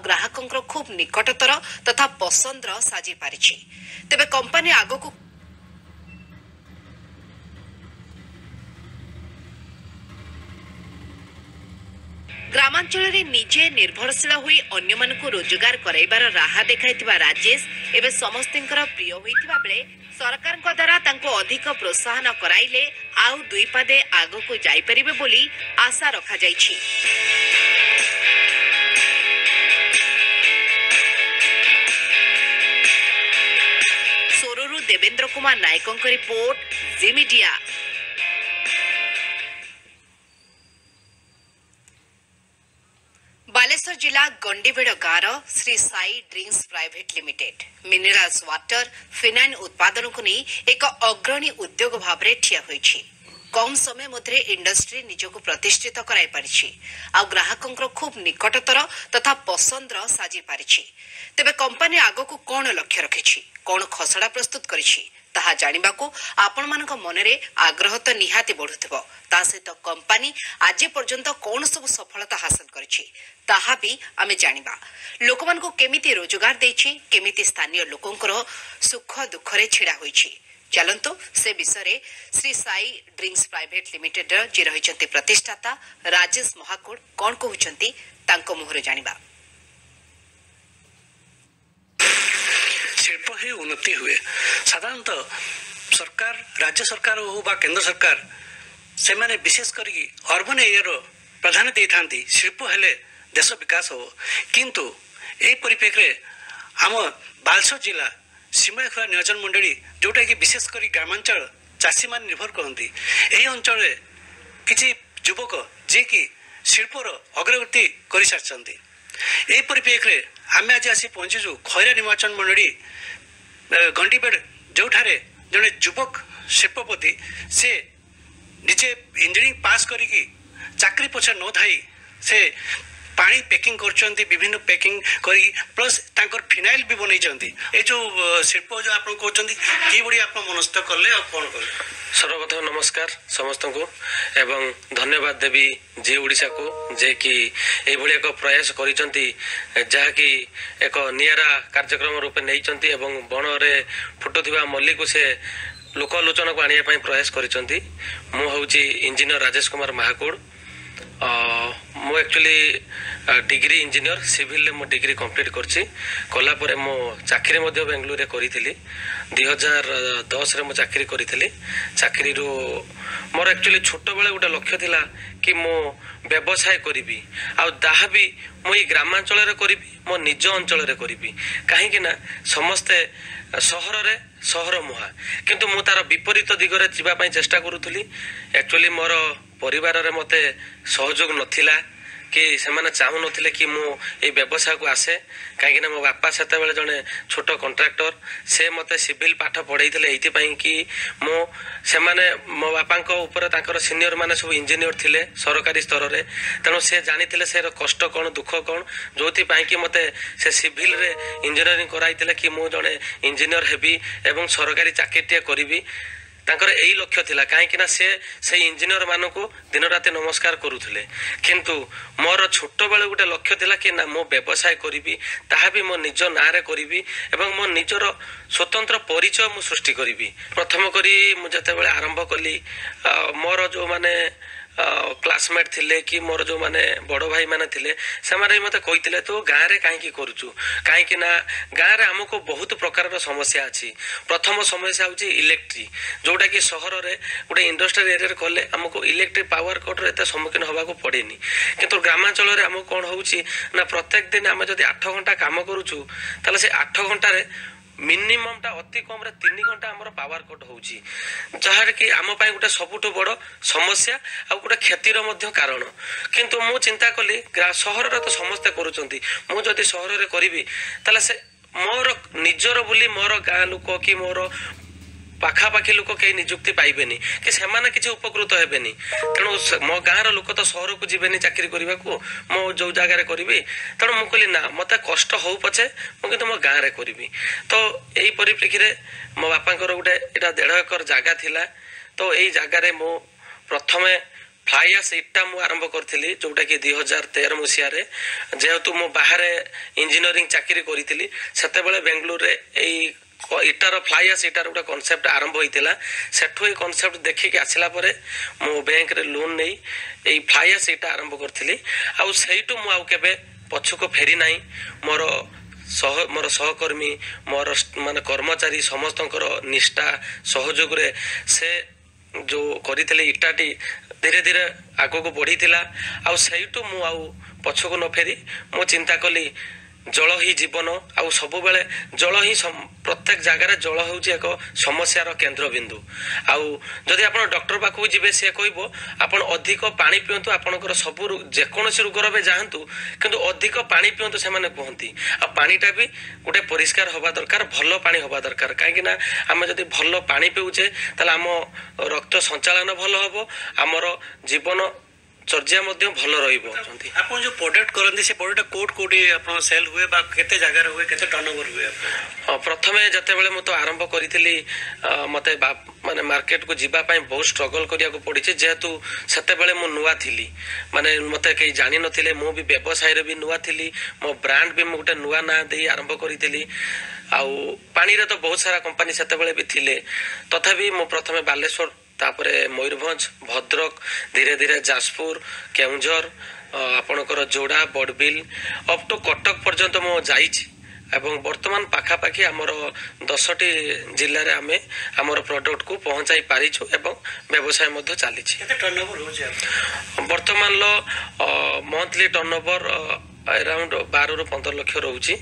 ग्राहकों खूब निकटतर तथा पसंदर साजी पारिछि। तेबे कंपनी आगकू ग्रामांचल निजे निर्भरशील हुई अन्य मानकु रोजगार कराइबार राह देखाइथिबा राजेश एबे समस्तिंकर प्रिय होइथिबा बेले सरकार द्वारा तांको अधिक प्रोत्साहन कराइले आउ दुई पादे आगकू जाई परिबे बोली आशा रखा जाइछि। सोररू देवेंद्र कुमार नायकों की रिपोर्ट, जी मीडिया। बालेश्वर जिला गंडीबेड़ गाँव Shri Sai drinks private limited minerals water फिनाइन उत्पादन को नहीं एक अग्रणी उद्योग भाव में ठिया होइछि। कम समय मध्य इंडस्ट्री निजको प्रतिष्ठित कराई पारिछि आ ग्राहकों खूब निकटतर तथा पसंदर साजी पारिछि। तेबे कंपनी आगकू कौन लक्ष्य रखिछि, कौन खसड़ा प्रस्तुत करिछि ताहा जानिबाकू आपण मानक मनरे आग्रह तो निहाती बढ़ुथिबो। ता सहित कंपनी आज पर्यंत कौन सब सफलता हासिल करिछि ताहा भी आमे जानिबा। लोकमानकू केमिति रोजगार देछि, केमिति स्थानीय लोकंकर सुख दुख रे छिड़ा होइछि। चलंतु से विषय Shri Sai drinks private limited जी रही प्रतिष्ठाता राजेश महाकुड़ कौन कहते तांको मुहर जानिबा। शिल्प ही उन्नति हुए। साधारणतः सरकार राज्य सरकार हो बा केंद्र सरकार से माने विशेष करी अर्बन एरिया प्राधान्य दे थांती शिल्प हेले देश विकास हो। किंतु एही परिप्रेक्षी आम बालेश्वर जिला सीमाखुरा नियोजन मंडली जोटा कि विशेष करी ग्रामांचल चाषी मान निर्भर करती यही अंचल किसी युवक जी कि शिल्पर अग्रगति कर सारी। यही परिप्रेक्षी आम आज आसी पहुंचीचु खैरा निर्वाचन मंडली गंडीबेड़ जो जड़े युवक शिल्पपति से निजे इंजीनियरिंग पास करी चाकरी पछे न थाई से पानी पैकिंग करछंती विभिन्न पैकिंग करी प्लस तांकर फिनाइल भी बनै छंती। ए जो शिल्प जो आपन कहछंती की बडी आपन मनस्थ करले और कोन करले। सर्वप्रथम नमस्कार समस्त को एवं धन्यवाद देवी जी ओडिशा को जे कि ए भली एक प्रयास करिसंती जहा कि एक नियारा कार्यक्रम रूप नैचंती एवं बण रे फुटुथिबा मल्ली को से लोकलोचन को आनिया पई प्रयास करिसंती। मु होउची इंजीनियर राजेश कुमार महाकुड़। मु एक्चुअली डिग्री इंजीनियर सिविल मु डिग्री कंप्लीट करछि। कला परे मु चाकरी मध्य बेंगलुरु रे करिथिली। 2010 रे मु चाकरी करिथिली। चाकरी रो मोर एक्चुअली छोट बेले गोटे लक्ष्य थिला कि मु व्यवसाय करिबी आ दाहा भी मु ई ग्रामांचल रे करिबी, मो निज अंचल रे करिबी। काहे कि ना समस्ते सहर रे सहर मुहा किंतु मु तार विपरीत दिगरे जीवा पई चेष्टा करूथली। एक्चुअली मोर परिवार रे मते सहयोग नथिला कि सेमाने चाहू नथिले कि मु ए व्यवसाय को आसे। काहे कि मो बापा सेते बेले जने छोट कॉन्ट्रैक्टर से मते सिविल पाठ पढैथिले एथि पई कि मो सेमाने मो बापांको ऊपर तांकर सीनियर माने सब इंजीनियर थिले सरकारी स्तर रे। तनो से जानिथिले से कष्ट कोन दुख कोन जोथि पई कि मते से सिविल रे इंजीनियरिंग कराइथिले कि मु जने इंजीनियर हेबी एवं सरकारी चाकरीटिया करिवि। तांकर एही लक्ष्य थिला काहे कि ना से इंजीनियर मानको दिन रात नमस्कार करूथिले। किंतु मोर छोट बेले गोटे लक्ष्य थिला कि ना मो व्यवसाय करिवि, ताहा भी मो निज नारे करिवि एवं मो निजर स्वतंत्र परिचय मु सृष्टि करिवि। प्रथम करी मु जते बेले आरंभ कली मोर जो माने क्लासमेट थिले कि मोर जो माने बड़ भाई माने थिले से माने मते कहिथिले तो गाँ रे काहे की करूछु। काहे कि ना गाँ रे हमको बहुत प्रकार समस्या अछि। प्रथम समस्या होची इलेक्ट्रिक जोटा कि शहर रे गोटे इंडस्ट्रियल एरिया रे कले हमको इलेक्ट्रिक पावर कट रे एते सम्मुखीन होबा को पड़ेनी। किंतु ग्रामांचल रे हमको कोन होउची ना प्रत्येक दिन हम जदी 8 घंटा काम करूछु ताले से 8 घंटा रे मिनिमम टा अति कम रे 3 घंटा हमर पावर कट होउची जहार कि आम पाई गोटे सबुठ बड़ समस्या आ गोटे क्षतिर मध्य कारण। किंतु मु चिंता कली शहर रे तो समस्त करूचंती, मु जदी शहर रे करिवि ताले से मोर निजर बोली मोर गाँ लोक कि मोर पाखापाखि लोक कई निजुक्ति पाइबेनी कि सेमाने किसी उपकृत हेबेनी। तेणु मो गाँव लोक तो सहर को जीवेनी चाकरी करने को मो जो जगार करी। तेणु मुझे कहली ना मत कष्ट हो पछे मुझे मो गाँव में करी। तो यही परिप्रेक्षी मो बापा गोटे यहाँ 1.5 एकर जगह थिला। तो यही जगार मो प्रथमे फ्लाई आश इटा मु आरंभ करी जोटा कि 2013 मसीह जेहेतु मु बाहर इंजीनियरिंग चाकरी करी से बेंगलुरु इटार फ्लाई आश इटार गोटे कनसेप्ट आरंभ होता सेठू ये कनसेप्ट देखिक आसला मो बैंक रे लोन नहीं यही फ्लाई आश इटा आरंभ करी आईटू मुझे पछको फेरी ना मोर सहकर्मी मोर माने कर्मचारी समस्त निष्ठा सहयोग रे से जो करते इटाटी धीरे धीरे आग को बढ़ी आईटू पछको न फेरी मु चिंता कली जल ही जीवन आउ सब बेले जल ही प्रत्येक जगार जल हूँ एक समस्यार केन्द्र बिंदु आउ जदि आप डॉक्टर पाखक जी सी कह आप अधिक पानी पिंतु आपंकर सब जेकोसी रोगर भी जातु किंतु अधिक पानी पिंतु से कहती आ पानीटा भी गोटे परिष्कार हवा दरकार भल पानी हवा दरकार कहीं आम जब भल पानी पिउचे आम रक्त संचालन भल हम आमर जीवन चर्या भल आप जो प्रोडक्ट करते से प्रोडक्ट कोट कोटी आपन सेल हुए बा केते जगह हुए केते टर्नओवर हुए प्रथमे जते बेले मु तो आरंभ करी मते माने मार्केट को जीवा पाई बहुत स्ट्रगल करिया को पड़ी जेहेतु सेते बेले मु नुआ थिली माने मते कई जानि नथिले मु भी व्यवसाय रे भी नुआ थिली मो ब्रांड भी मु गोटे नुआ ना दे आरंभ करी आउ पानी रे तो बहुत सारा कंपनी सेते बेले भी थिले तथापि मु प्रथमे बालेश्वर तापरे मयूरभंज भद्रक धीरे धीरे जाजपुर केउंझर आपणकर जोड़ा बड़बिल अप टू कटक पर्यंत मु जाइछि एवं वर्तमान पाखापाखि आमर 10टी जिले में आमे आमर प्रोडक्ट को पहुंचाई पारिछु एवं व्यवसाय मध्य चली वर्तमान मंथली टर्नओवर अराउंड 12 ରୁ 15 लाख रोची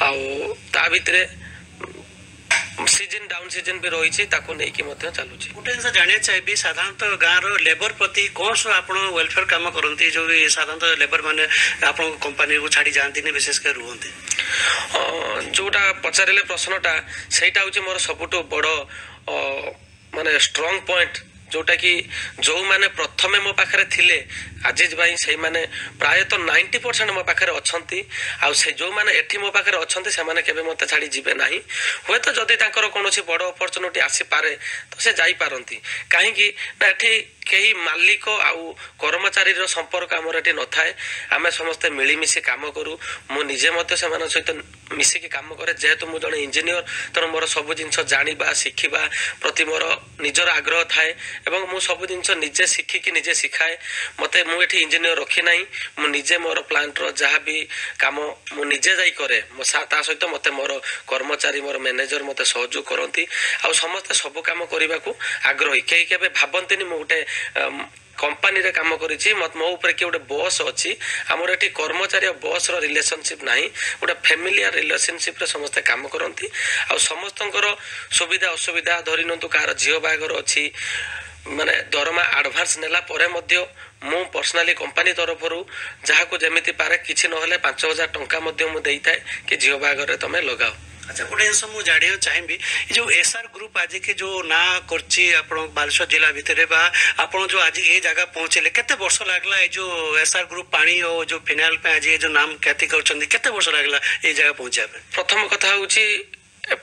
आउ ता भितरे सीजन डाउन सीजन भी रही चलुची गोटे जिन जाना चाहिए साधारणतः गाँव लेबर प्रति कौन सब आप वेलफेयर काम करती जो साधारणतः लेबर माने आप कंपनी को छाड़ी जाती विशेषकर रुहती जोटा पचारे प्रश्नटा सहीटा हूँ मोर सबुठ बड़ माने स्ट्रॉन्ग पॉइंट जोटा कि जो माने प्रथमे मो पाखरे थिले आज से माने प्रायतः 90% मो पाखरे अछंती आ से जो माने एठी मो पाखरे अछंती से माने केबे मते छाड़ी जिबे नाही होय तो जदी तांकर कोनोसी बड़ अपॉर्चुनिटी आसी पारे तो से जाई पारंती काहे कि ना एठी केही मालिक आउ कर्मचारी रो संपर्क हमर एठी न थाए आमे समस्त मिलीमिशी काम करू मु निजे मते से माने सहित मिसी के काम करे जेहेतु मु जने इंजीनियर तर मोर सब जिंस जानिबा सिखिबा प्रति मोर निजर आग्रह थाए एवं मु सब जिंस निजे सिखिकी निजे सिखाए मते मु एठी इंजीनियर रखी नाही मु निजे मोर प्लांट रो जहा भी काम मु निजे जाई करे मो ता सहित मते मोर कर्मचारी मोर मैनेजर मते सहयोग करंती आ समस्त सब काम करबा को आग्रही केही केबे भाबंतिनी मु उठे कंपनी रे काम करिछि मत मो ऊपर के गोटे बॉस अछि हमर एठी कर्मचारी और बॉस रो रिलेशनशिप नाही गोटे फैमिलियर रिलेशनशिप रे समस्त काम करंती आ समस्तंकर सुविधा असुविधा धरि नतु कार झियो बागर अछि माने दरमा एडवांस नेला परे मध्य मु पर्सनली कंपनी तरफरु जहा को जेमिति पारे किछि नहले 5000 टंका मध्य मु देइताय कि झियो बागर रे तमे लगाओ अच्छा गोटे जिन मुझे जाना चाहिए जो एसआर ग्रुप आज के जो ना करछि आपण बालेश्वर जिला भितर आपण जो आज ये जगह पहुंचले केते वर्ष लागला ये जो एसआर ग्रुप पानी और जो फिनाइल पे आज ये जो नाम ख्याति करछन्ती केते वर्ष लागला ये जगह पहुंचा पे प्रथम कथा होछि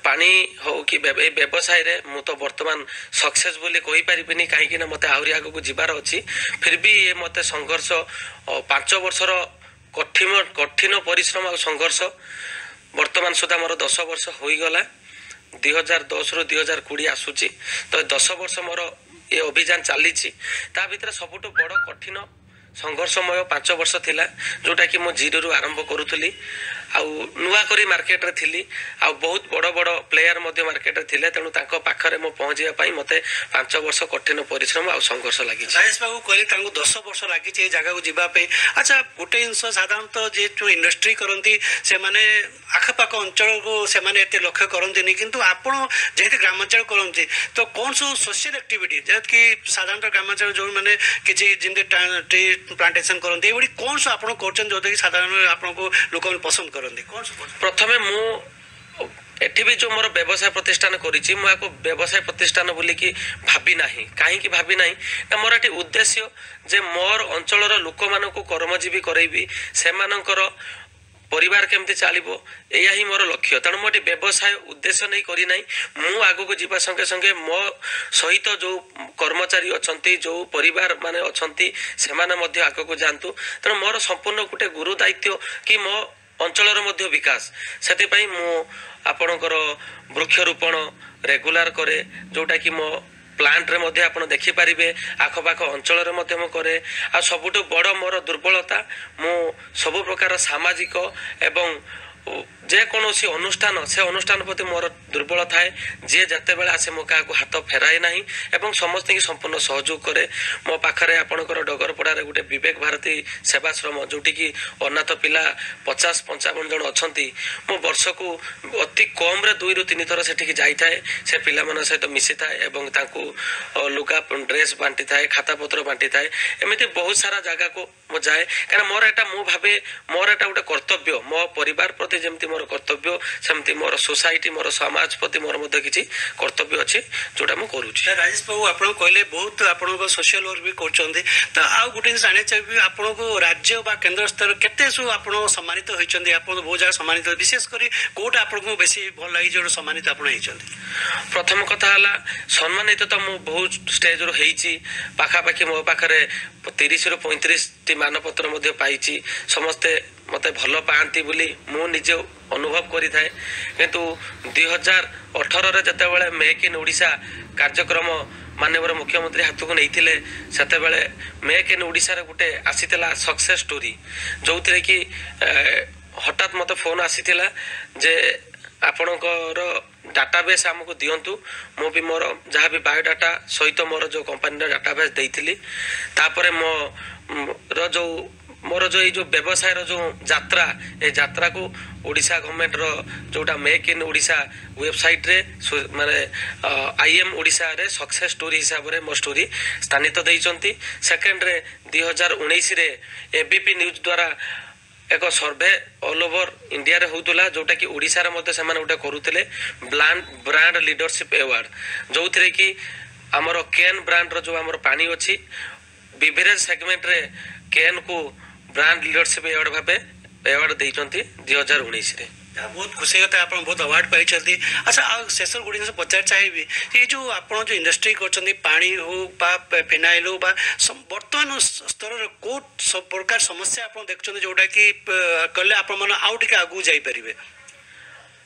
पानी हो कि व्यवसाय रे मु तो वर्तमान सक्सेस बोली कहि परिबिनी काहे कि ना मते आउरी आगु को जिबार अछि फिर भी ये मते संघर्ष 5 वर्षर कठिन परिश्रम और संघर्ष वर्तमान सुधा मोर 10 वर्ष हो गला 2010 ରୁ 2020 आसुची तो 10 वर्ष मोर ये अभियान चली ता भीतर सबुठ बड़ कठिन संघर्षमय 5 वर्ष थिला जोटा कि मो जीरो रु आरंभ करूथली आउ नुआ करी मार्केट रे थिली आउ बहुत बड़ बड़ प्लेयर मध्ये मार्केट रे थिले तेनु तांको पाखरे मो पहुंचिया पई मते 5 वर्ष कठिन परिश्रम आउ संघर्ष लागि राजेश बाबू कहले तांको 10 वर्ष लागि छै जगह को जिबा पे अच्छा गोटे इंस साधारणतः जे जो इंडस्ट्री करंती से माने आखपाख अंचल को से माने एते लक्ष्य करंती नहीं किंतु आपण जेते ग्रामांचल करंती तो कौन सो सोशल एक्टिविटी जेत कि साधारणतः ग्रामांचल जो माने किछि जिंदे ट्री प्लांटेशन करंती एबडी कौन सो आपण करछन जो कि साधारण आपण को लोक पसंद करंती कौन सो प्रथमे मु एठी भी जो मोर व्यवसाय प्रतिष्ठान करिछि मु आको व्यवसाय प्रतिष्ठान बोली कि भाबी नाही काहे कि भाबी नाही ना मोर एठी उद्देश्य जे मोर अंचल रो लोक मानको कर्मजीवी करैबी से मानकर परिवार केमती चलो या ही मोर लक्ष्य तेणु मुझे व्यवसाय उद्देश्य नहीं करना मु आगु को जीवा संगे संगे मो सहित जो कर्मचारी अच्छा जो परिवार माने अच्छा से आग को जातु तेणु मोर संपूर्ण गोटे गुरु दायित्व कि मो अंचल विकास से मु आपणकर वृक्षरोपण रेगुलार करे जोटा कि मो प्लांट रे मध्य आपण देखि पारिबे आखपाख अंचल रे मध्य मु करे आ सबुठु बड़ मोर दुर्बलता मु सब प्रकार सामाजिक एवं जे कौनसी अनुष्ठान से अनुष्ठान प्रति मोर दुर्बल थाए जी जिते बेले आसे मो क्या हाथ फेराए ना एवं समस्त की संपूर्ण सहयोग करे मो पाखरे आपणकर डगरपड़ा गोटे विवेक भारती सेवाश्रम जोटि की अनाथ पिला 50-55 जन अच्छा मो वर्ष को अति कम रे 2 ରୁ 3 थर से जाए से पिला सहित मिसी थाए लुगा ड्रेस बांटी थाए खाता पत्र बांटी थाए एमती बहुत सारा जगह को मो जाए कहीं मोर एटा मु भावे मोर एटा गोटे कर्तव्य मो परिवार प्रति जमती मोर कर्तव्य सेमती मोर सोसाइटी मोर समाज प्रति मोर मध्य किछि कर्तव्य अछि जोटा मु करूछि। राजेश बाबू आपण कहले बहुत आपण सोशल वर्क भी करछन्ते त आ गुटे जाने चाहिए आपण को राज्य बा केंद्र स्तर केते सु आपण सम्मानित होइछन्ते आपण बहुत जगह सम्मानित विशेष करी कोट आपण को बेसी भल लागि जो सम्मानित आपण होइछन्ते। प्रथम कथा हला सम्मानित तो मु बहुत स्टेज रो हेइछि पाखा पाखी मो पाखरे 30 ରୁ 35 टी मानपत्र मध्य पाइछि समस्ते मते भल पाती बोली मु निजे अनुभव करि थाए किंतु 2018 रे जते बेले मेक इन ओडिशा कार्यक्रम माननीय मुख्यमंत्री हाथ को नहीं सेते बेले मेक इन ओडिशा रे गुटे आसीतिला सक्सेस स्टोरी जो थे कि हठात मते फोन आसीतिला जे आपणकर डाटाबेस आमको दिंतु मु भी मोर जहाँ भी बायोडाटा सहित मोर जो कंपनी डाटाबेस देइथिली तापरे मोर जो ये व्यवसाय जो यात्रा ए यात्रा को ओडिशा गवर्नमेंट रो जोटा मेक इन ओडिशा वेबसाइट रे माने आईएम ओडिशा रे सक्सेस स्टोरी हिसाब रे मो स्टोरी स्थानित देइचंती। सेकंड रे 2019 रे एबीपी न्यूज द्वारा एक सर्वे ऑल ओवर इंडिया रे होउतला जोटा कि ओडिशा रे मते समान गोटे करूतले ब्रांड लीडरशिप अवार्ड जो थे कि हमर केन ब्रांड रो जो हमर पानी अछि बिवरेज सेगमेंट रे केन को ब्रांड लीडरशिप अवार्ड भाबे अवार्ड देइचंती 2019 रे। बहुत खुशी कथा आप बहुत अवार्ड पाई। अच्छा शेष गोटे जिन पचार चाहिए ये जो आप जो इंडस्ट्री कर पानी हो फिनाइल हो बर्तमान स्तर को सब प्रकार समस्या आप देखते जोटा कि कले आप आउ टे आगू जापर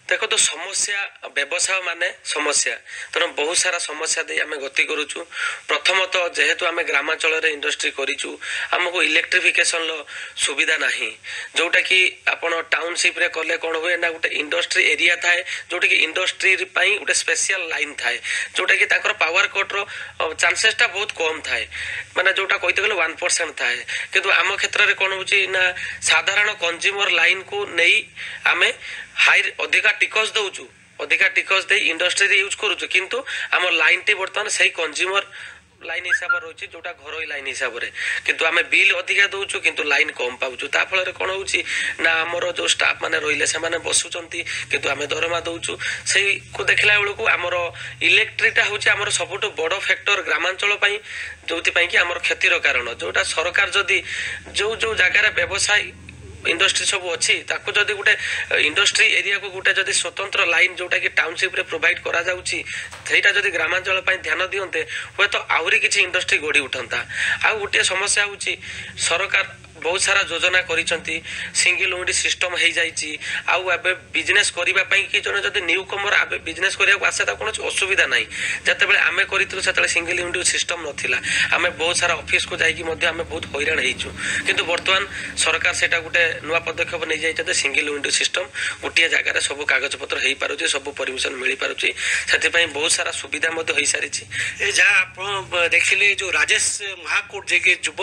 देखो तो समस्या व्यवसाय माने समस्या तेना बहुत सारा समस्या दे आम गति करुचु। प्रथमतः जेहेतु आम ग्रामांचल इंडस्ट्री करूँ आमको इलेक्ट्रिफिकेशन सुविधा नहीं जोटा कि आपण टाउनशिप रे कले कौन हुए ना गोटे इंडस्ट्री एरिया थाए जोटा कि इंडस्ट्री गोटे स्पेशल लाइन थाए जोटा कि पावर कट रो चांसेसटा बहुत कम थाए माने जोटा कहते गले 1% थाए किंतु आम क्षेत्र में कौन हो साधारण कंज्यूमर लाइन को नहीं आमे हाई अधिका टिकस दौचु अधिका टिकस दे इंडस्ट्री यूज करूँ किंतु आम लाइन टी बर्तमान सही कंज्यूमर लाइन हिसाब रही जोटा घर लाइन हिसाब से किंतु आम बिल अधिका दौचु किंतु लाइन कम पाऊँ ताफल कौन हो ना आमर जो स्टाफ मैंने रही से बसुंच किंतु आम दरमा दौचु से को देखला बेलू आमर इलेक्ट्रिटा हूँ आमर सबुठ बड़ फैक्टर ग्रामांचल जो कि आमर क्षतिर कारण जोटा सरकार जदि जो जो जगार व्यवसाय इंडस्ट्री सब अच्छी ताको जदि गोटे इंडस्ट्री एरिया को गोटे जदि स्वतंत्र लाइन जोटा कि टाउनशिप रे प्रोवाइड करा जाउची सेटा जदि ग्रामांचल पई ध्यान दियंते होय तो आउरी किछि इंडस्ट्री गड़ी उठंता। आ गोटे समस्या होची सरकार बहुत सारा योजना करिसंती सिंगल विंडो सिस्टम हो जाइए आउ एबे बिजनेस करबा पई कि जने जदि न्यू कमर आबे बिजनेस करिया आसे ता कोनो असुविधा नाही जते बेले आमे करितु सेतले सिंगल विंडो सिस्टम नथिला आमे बहुत सारा ऑफिस को जाई कि मध्ये आमे बहुत हैरान हेइछु किंतु वर्तमान सरकार सेटा गुटे नुवा पदक्षेप नै जाइते सिंगल विंडो सिस्टम गुटिया जगह रे सब कागज पत्र हेइ पारुची सब परमिशन मिली पारुची सेति पई बहुत सारा सुविधा मध्ये होई सारिची। ए जा आपण देखिले जो राजेश महाकोट जे के जुब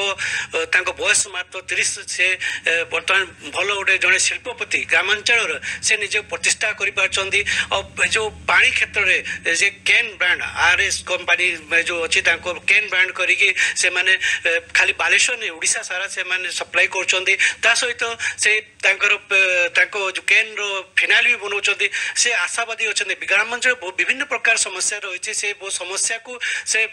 तांको बयस मात्र 30 से बर्तमान भल गोटे जड़े शिल्पपति ग्रामांचल से निजे प्रतिष्ठा कर जो पानी क्षेत्र में जे कैन ब्रांड आरएस कंपनी जो अच्छी कैन ब्रांड करिकी से माने खाली बालेश्वर नहीं ओडिशा सारा से माने सप्लाई कर सहित से जो केन रो फिनाइल भी बनाउछन्ती से आशावादी अछन्ती ग्रामांचल विभिन्न प्रकार समस्या रही से वो समस्या को से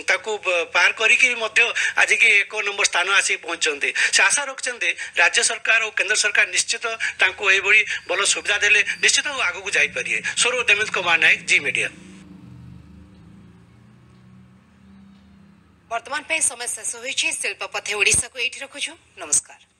ताकू पार करिकी मध्य आज की 1 नंबर स्थान आसी पहुंचते से आशा रखते राज्य सरकार और केंद्र सरकार निश्चित तांको एभली भल सुविधा देले निश्चित आगू जाइपारे। सोरो देवेंद्र कुमार नायक, जी मीडिया। वर्तमान पे समय शेष होइछि। शिल्प पथे ओडिशा को एठी रखुछु। नमस्कार।